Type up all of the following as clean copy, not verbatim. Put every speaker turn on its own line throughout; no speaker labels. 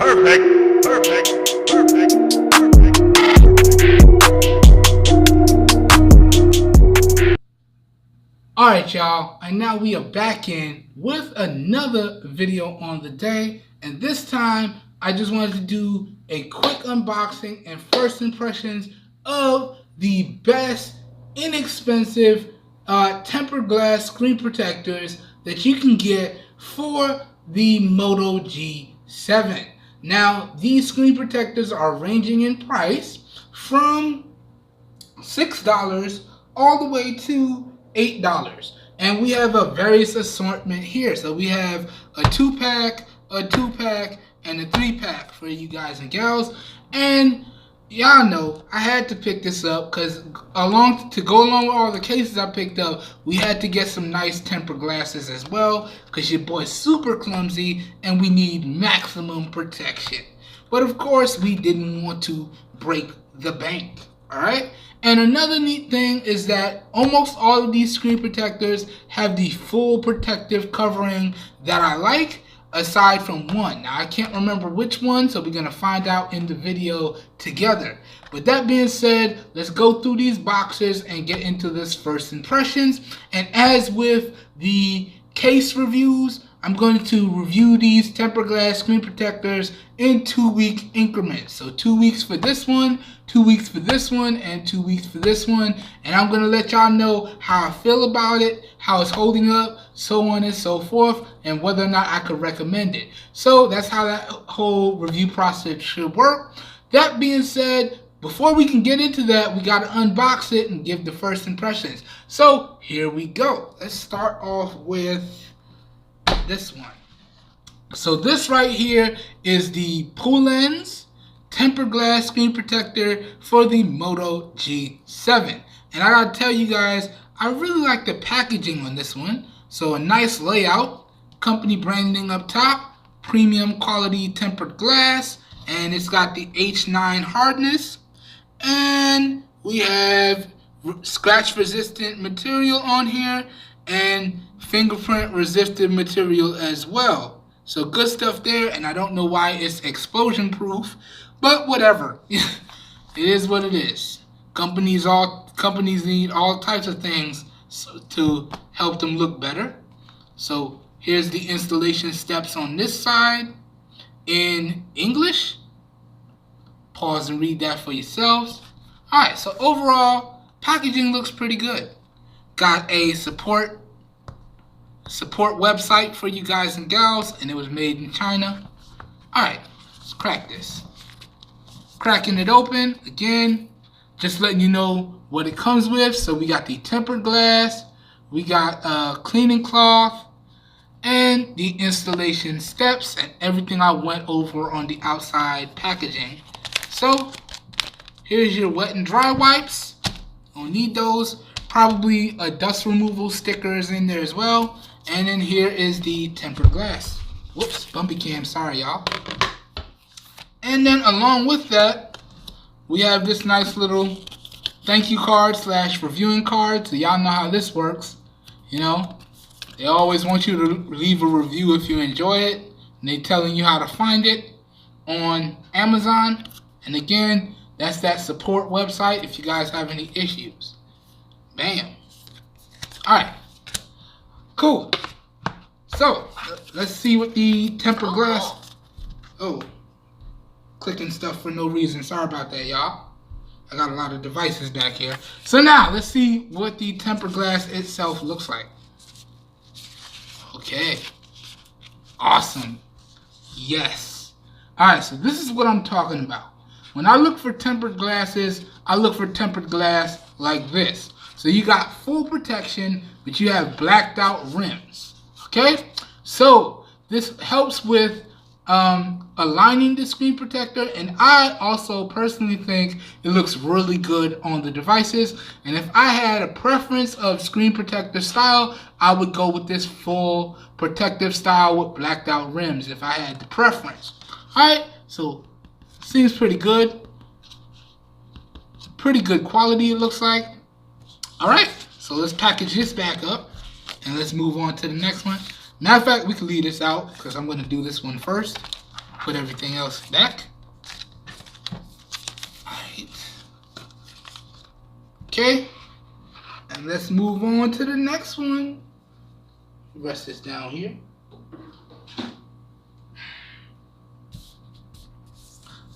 Perfect, perfect, perfect.
Alright y'all, and now we are back in with another video on the day, and this time I just wanted to do a quick unboxing and first impressions of the best inexpensive tempered glass screen protectors that you can get for the Moto G7. Now these screen protectors are ranging in price from $6 all the way to $8, and we have a various assortment here. So we have a 2-pack, a 2-pack, and a 3-pack for you guys and gals. And y'all know I had to pick this up because to go along with all the cases I picked up, we had to get some nice tempered glasses as well because your boy's super clumsy and we need maximum protection. But of course we didn't want to break the bank. Alright? And another neat thing is that almost all of these screen protectors have the full protective covering that I like, aside from one. Now I can't remember which one, so we're going to find out in the video together. But that being said, let's go through these boxes and get into this first impressions. And as with the case reviews, I'm going to review these tempered glass screen protectors in 2-week increments. So 2 weeks for this one, 2 weeks for this one, and 2 weeks for this one. And I'm going to let y'all know how I feel about it, how it's holding up, so on and so forth, and whether or not I could recommend it. So that's how that whole review process should work. That being said, before we can get into that, we got to unbox it and give the first impressions. So here we go. Let's start off with this one. So this right here is the PULEN tempered glass screen protector for the Moto G7. And I gotta tell you guys, I really like the packaging on this one. So a nice layout, company branding up top, premium quality tempered glass, and it's got the H9 hardness, and we have scratch resistant material on here and fingerprint resistant material as well. So good stuff there, and I don't know why it's explosion proof, but whatever. It is what it is. Companies need all types of things to help them look better. So here's the installation steps on this side in English. Pause and read that for yourselves. Alright, so overall, packaging looks pretty good. Got a support website for you guys and gals, and it was made in China. Alright, let's crack this. Cracking it open, again, just letting you know what it comes with. So we got the tempered glass, we got cleaning cloth, and the installation steps and everything I went over on the outside packaging. So here's your wet and dry wipes. Don't need those. Probably a dust removal stickers in there as well. And then here is the tempered glass. Whoops, bumpy cam, sorry y'all. And then along with that, we have this nice little thank you card / reviewing card. So y'all know how this works. You know, they always want you to leave a review if you enjoy it. And they telling you how to find it on Amazon. And again, that's that support website if you guys have any issues. Bam. Alright. Cool. So, let's see what the tempered glass... Oh. Clicking stuff for no reason. Sorry about that, y'all. I got a lot of devices back here. So now, let's see what the tempered glass itself looks like. Okay. Awesome. Yes. Alright, so this is what I'm talking about. When I look for tempered glasses, I look for tempered glass like this. So you got full protection, but you have blacked out rims. Okay? So this helps with aligning the screen protector, and I also personally think it looks really good on the devices. And if I had a preference of screen protector style, I would go with this full protective style with blacked out rims if I had the preference. Alright, so seems pretty good. Pretty good quality it looks like. Alright, so let's package this back up and let's move on to the next one. Matter of fact, we can leave this out because I'm going to do this one first. put everything else back. Alright. Okay. And let's move on to the next one. Rest this down here.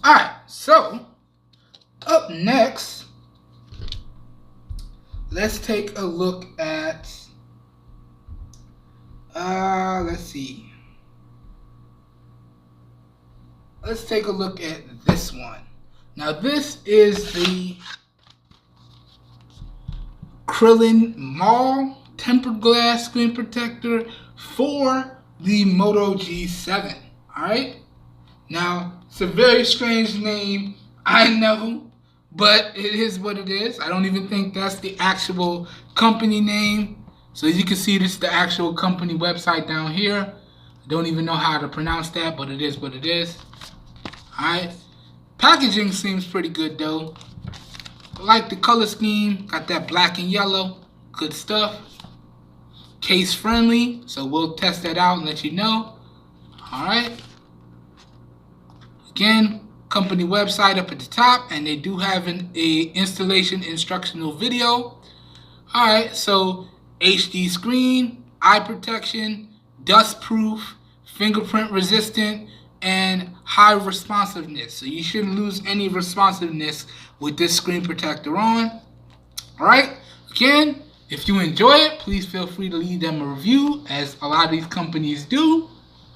Alright, so up next, let's take a look at let's see. Let's take a look at this one. Now this is the KirinMall tempered glass screen protector for the Moto G7. Alright? Now, it's a very strange name, I know, but it is what it is. I don't even think that's the actual company name. So as you can see, this is the actual company website down here. I don't even know how to pronounce that, but it is what it is. Alright. Packaging seems pretty good though. I like the color scheme. Got that black and yellow. Good stuff. Case friendly. So we'll test that out and let you know. Alright. Again, company website up at the top. And they do have an installation instructional video. Alright. So HD screen. Eye protection. Dust proof. Fingerprint resistant. And high responsiveness. So you shouldn't lose any responsiveness with this screen protector on. Alright, again, if you enjoy it, please feel free to leave them a review, as a lot of these companies do.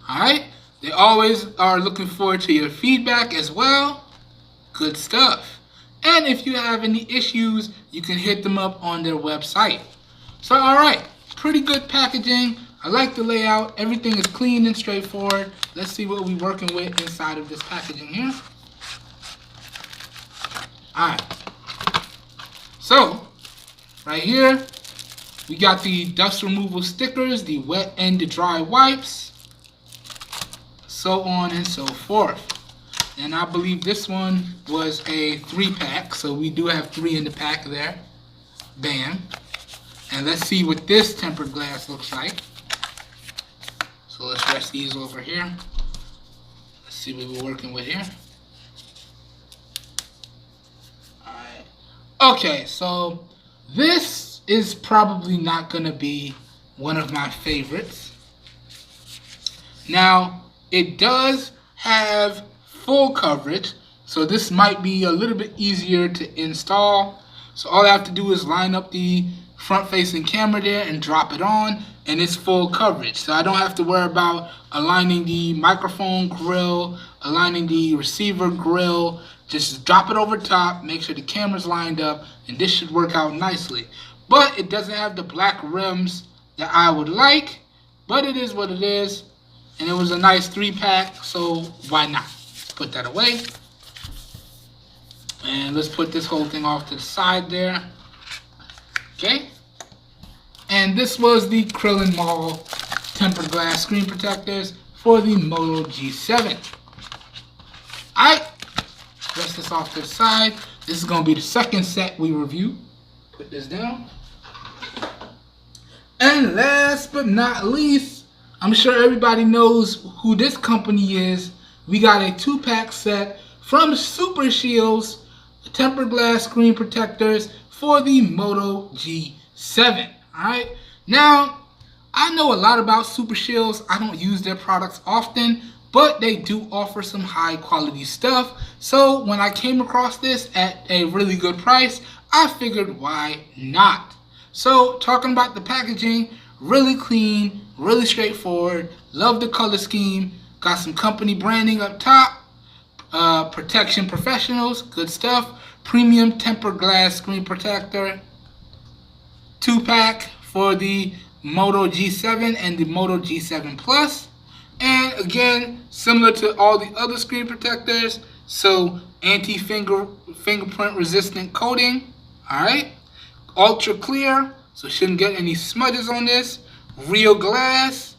Alright, they always are looking forward to your feedback as well. Good stuff. And if you have any issues, you can hit them up on their website. So alright, pretty good packaging. I like the layout. Everything is clean and straightforward. Let's see what we're working with inside of this packaging here. Alright. So, right here, we got the dust removal stickers, the wet and the dry wipes, so on and so forth. And I believe this one was a 3-pack, so we do have 3 in the pack there. Bam. And let's see what this tempered glass looks like. So let's rest these over here. Let's see what we're working with here. Alright. Okay, so this is probably not going to be one of my favorites. Now, it does have full coverage, so this might be a little bit easier to install. So all I have to do is line up the front-facing camera there and drop it on, and it's full coverage. So I don't have to worry about aligning the microphone grill, aligning the receiver grill. Just drop it over top, make sure the camera's lined up, and this should work out nicely. But it doesn't have the black rims that I would like, but it is what it is. And it was a nice 3-pack, so why not? Let's put that away. And let's put this whole thing off to the side there. Okay. And this was the KirinMall tempered glass screen protectors for the Moto G7. Alright. Rest this off to the side. This is going to be the second set we review. Put this down. And last but not least, I'm sure everybody knows who this company is. We got a 2-pack set from Supershieldz, tempered glass screen protectors for the Moto G7. Alright, now I know a lot about Supershieldz. I don't use their products often, but they do offer some high quality stuff. So when I came across this at a really good price, I figured why not. So talking about the packaging, really clean, really straightforward. Love the color scheme. Got some company branding up top. Protection Professionals, good stuff. Premium tempered glass screen protector. 2-pack for the Moto G7 and the Moto G7 Plus. And again, similar to all the other screen protectors, so fingerprint resistant coating. Alright. Ultra clear, so shouldn't get any smudges on this. Real glass.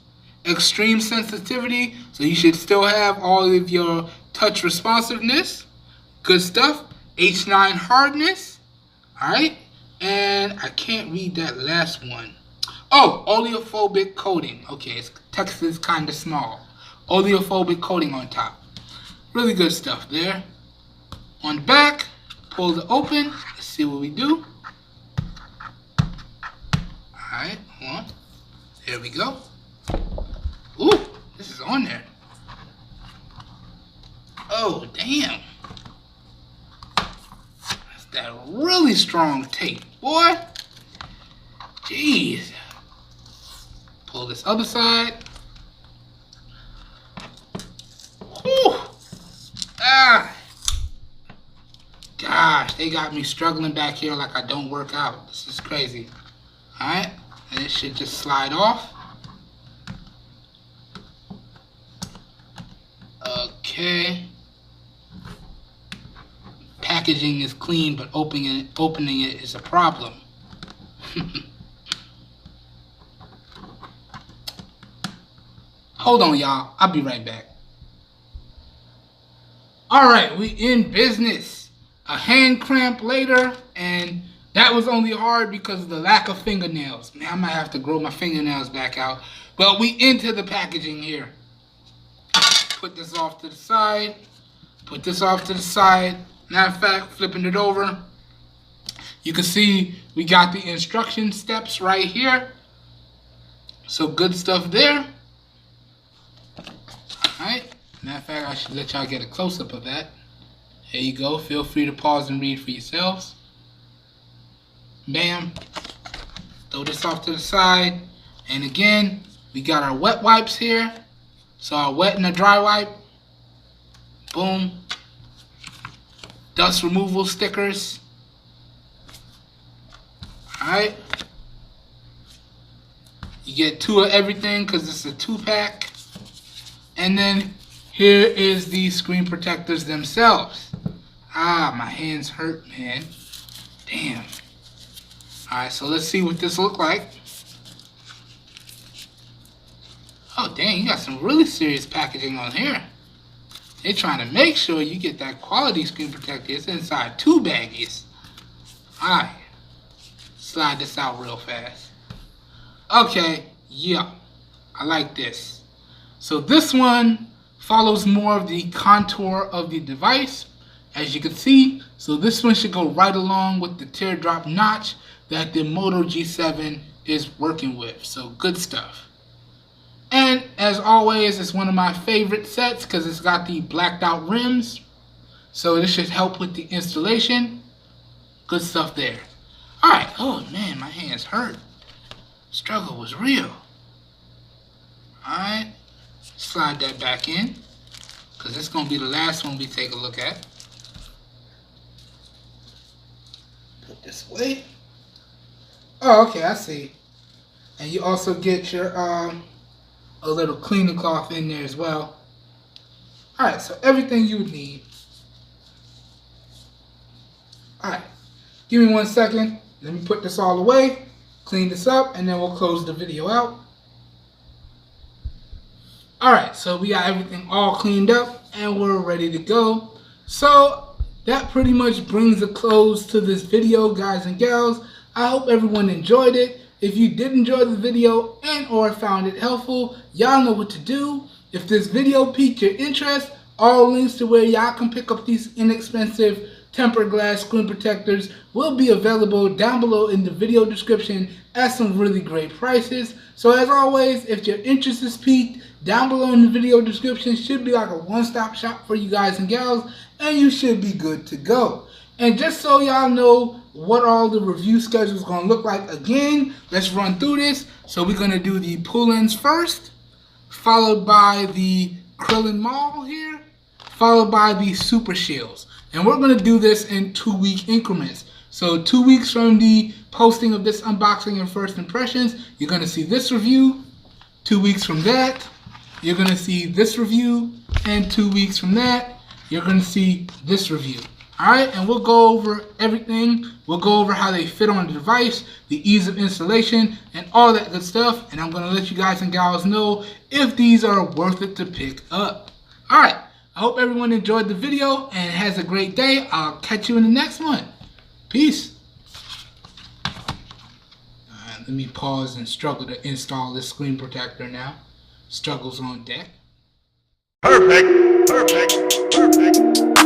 Extreme sensitivity, so you should still have all of your touch responsiveness. Good stuff. H9 hardness. Alright. And I can't read that last one. Oh, oleophobic coating. Okay, its text is kind of small. Oleophobic coating on top. Really good stuff there. On the back, pull it open. Let's see what we do. Alright, hold on. There we go. Ooh, this is on there. Oh, damn. That's that really strong tape, boy. Jeez. Pull this other side. Whew. Ah. Gosh, they got me struggling back here like I don't work out. This is crazy. Alright, and it should just slide off. Okay. Packaging is clean, but opening it is a problem. Hold on, y'all. I'll be right back. Alright, we in business. A hand cramp later, and that was only hard because of the lack of fingernails. Man, I might have to grow my fingernails back out. But we into the packaging here. Put this off to the side. Put this off to the side. Matter of fact, flipping it over, you can see we got the instruction steps right here. So good stuff there. Alright. Matter of fact, I should let y'all get a close-up of that. There you go. Feel free to pause and read for yourselves. Bam. Throw this off to the side. And again, we got our wet wipes here. So our wet and a dry wipe. Boom. Dust removal stickers. Alright. You get 2 of everything because it's a 2-pack. And then here is the screen protectors themselves. Ah, my hands hurt, man. Damn. Alright, so let's see what this looks like. Oh, dang, you got some really serious packaging on here. They're trying to make sure you get that quality screen protector. It's inside 2 baggies. Alright. Slide this out real fast. Okay, yeah. I like this. So this one follows more of the contour of the device, as you can see. So this one should go right along with the teardrop notch that the Moto G7 is working with. So good stuff. And as always, it's one of my favorite sets because it's got the blacked out rims. So this should help with the installation. Good stuff there. Alright, oh man, my hands hurt. Struggle was real. Alright, slide that back in because it's going to be the last one we take a look at. Put this away. Oh, okay, I see. And you also get your a little cleaning cloth in there as well. Alright, so everything you would need. Alright, give me 1 second. Let me put this all away, clean this up, and then we'll close the video out. Alright, so we got everything all cleaned up and we're ready to go. So that pretty much brings a close to this video, guys and gals. I hope everyone enjoyed it. If you did enjoy the video and or found it helpful, y'all know what to do. If this video piqued your interest, all links to where y'all can pick up these inexpensive tempered glass screen protectors will be available down below in the video description at some really great prices. So as always, if your interest is piqued, down below in the video description should be like a one-stop shop for you guys and gals, and you should be good to go. And just so y'all know what all the review schedule is going to look like again, let's run through this. So we're going to do the PULENs first, followed by the KirinMall here, followed by the Supershieldz. And we're going to do this in 2-week increments. So 2 weeks from the posting of this unboxing and first impressions, you're going to see this review. 2 weeks from that, you're going to see this review. And 2 weeks from that, you're going to see this review. Alright, and we'll go over everything. We'll go over how they fit on the device, the ease of installation, and all that good stuff. And I'm going to let you guys and gals know if these are worth it to pick up. Alright, I hope everyone enjoyed the video and has a great day. I'll catch you in the next one. Peace. Alright, let me pause and struggle to install this screen protector now. Struggles on deck.
Perfect. perfect.